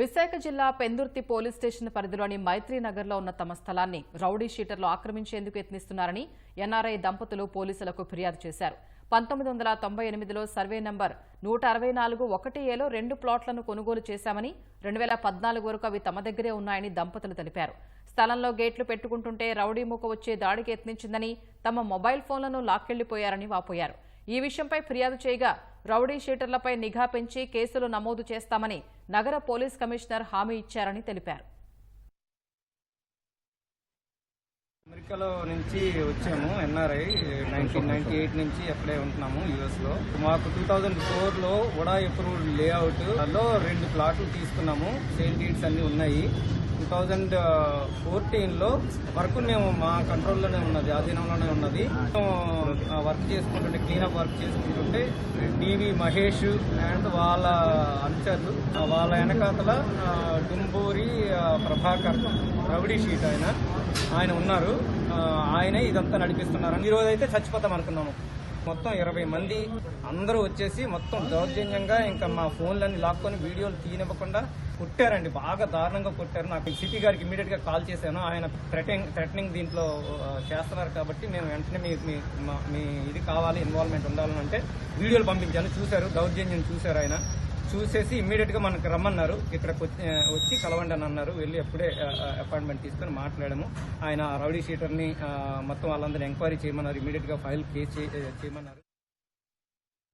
విశాఖ జిల్లా Pendurthi police station పరిధిలోని మైత్రీనగర్లో ఉన్న తమ స్థలాన్ని రౌడీ షీటర్లు ఆక్రమించేందుకు యత్నిస్తున్నారని ఎన్ఆర్ఐ దంపతులు పోలీసులకు ఫిర్యాదు చేశారు. 1998లో సర్వే నంబర్ 164-1Aలో 2 ప్లాట్లను కొనుగోలు చేశామని, 2014 వరకు అవి తమ దగ్గరే ఉన్నాయని దంపతులు తెలిపారు. స్థలంలో గేట్లు పెట్టుకుంటుంటే రౌడీ మూక వచ్చే దాడికి యత్నించిందని, తమ మొబైల్ ఫోన్లను లాక్కెళ్లిపోయారని వాపోయారు. ఈ విషయంపై ఫిర్యాదు చేయగా రౌడీ షీటర్లపై నిఘా పెంచి కేసులు నమోదు చేస్తామని నగర పోలీస్ కమిషనర్ హామీ ఇచ్చారని తెలిపారు. అమెరికాలో నుంచి వచ్చాము. ఎన్ఆర్ఐ 1998 నుంచి అక్కడే ఉంటున్నాము యుఎస్ లో. మాకు 2004లో ఉడా అప్రూవ్డ్ లేఅవుట్ లో 2 ప్లాట్లు తీసుకున్నాము. సేల్ డీడ్స్ అన్ని ఉన్నాయి. 2014లో వరకు మేము మా కంట్రోల్లోనే ఉన్నది, ఆధీనంలోనే ఉన్నది. వర్క్ చేసుకుంటుంటే, క్లీనప్ వర్క్ చేసుకుంటుంటే డివి మహేష్ అండ్ వాళ్ళ అనుచరులు, వాళ్ళ వెనకాతల డుంబూరి ప్రభాకర్ రౌడీ షీట్ ఆయన ఉన్నారు. ఆయనే ఇదంతా నడిపిస్తున్నారు. ఈ రోజు అయితే చచ్చిపోతాం అనుకున్నాము. మొత్తం 20 మంది అందరూ వచ్చేసి మొత్తం దౌర్జన్యంగా ఇంకా మా ఫోన్లన్నీ లాక్కొని వీడియోలు తీయనివ్వకుండా కొట్టారండి. బాగా దారుణంగా కొట్టారు. నాకు సిటీ గారికి ఇమీడియట్ గా కాల్ చేశాను. ఆయన థ్రెటనింగ్ దీంట్లో చేస్తున్నారు కాబట్టి మేము వెంటనే మీ ఇది కావాలి, ఇన్వాల్వ్మెంట్ ఉండాలని అంటే వీడియోలు పంపించాను. చూశారు, దౌర్జన్యం చూశారు. ఆయన చూసేసి ఇమ్మీడియట్ గా మనకు రమ్మన్నారు. ఇక్కడికి వచ్చి కలవండి అని అన్నారు. వెళ్ళి ఎప్పుడే అపాయింట్మెంట్ తీసుకుని మాట్లాడాము. ఆయన రౌడీ షీటర్ని మొత్తం వాళ్ళందరూ ఎంక్వైరీ చేయమన్నారు. ఇమ్మీడియట్ గా ఫైల్ కేసు చేయమన్నారు.